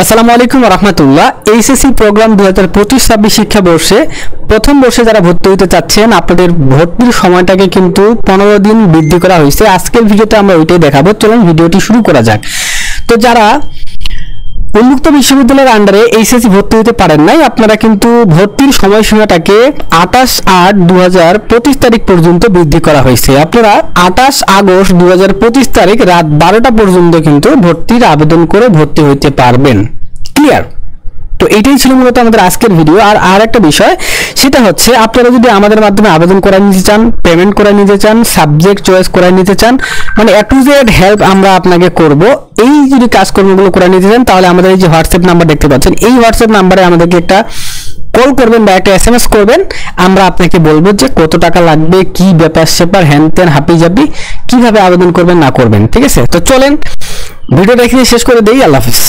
আসসালামু আলাইকুম রহমতুল্লাহ। HSC programme 2025-26 শিক্ষাবর্ষে প্রথম বর্ষে যারা ভর্তি হতে চাচ্ছেন, আপনাদের ভর্তির সময়টাকে কিন্তু 15 দিন বৃদ্ধি করা হয়েছে। আজকের ভিডিওতে আমরা ওইটাই দেখাবো। চলুন ভিডিওটি শুরু করা যাক। তো যারা উন্মুক্ত বিশ্ববিদ্যালয়ের আন্ডারে এইচএসসি ভর্তি হতে পারেন নাই, আপনারা কিন্তু ভর্তির সময়সীমাটাকে 28/8/2025 তারিখ পর্যন্ত বৃদ্ধি করা হয়েছে। আপনারা 28 আগস্ট 2025 তারিখ রাত 12টা পর্যন্ত কিন্তু ভর্তির আবেদন করে ভর্তি হতে পারবেন। ক্লিয়ার? তো এটাই ছিল মূলত আমাদের আজকের ভিডিও। আর একটা বিষয়, সেটা হচ্ছে আপনারা যদি আমাদের মাধ্যমে আবেদন করে নিতে চান, পেমেন্ট করে নিতে চান, সাবজেক্ট চয়েস করে নিতে চান, মানে A to Z হেল্প আমরা আপনাকে করব। এই যদি কাজকর্মগুলো করে নিতে চান, তাহলে আমাদের এই যে হোয়াটসঅ্যাপ নাম্বার দেখতে পাচ্ছেন, এই হোয়াটসঅ্যাপ নাম্বারে আমাদেরকে একটা কল করবেন বা একটা SMS করবেন। আমরা আপনাকে বলবো যে কত টাকা লাগবে, কি ব্যাপার স্যাপার, হ্যান ত্যান হাপি যাবি, কিভাবে আবেদন করবেন না করবেন। ঠিক আছে? তো চলেন ভিডিওটা এখানে শেষ করে দেই। আল্লাহ হাফিজ।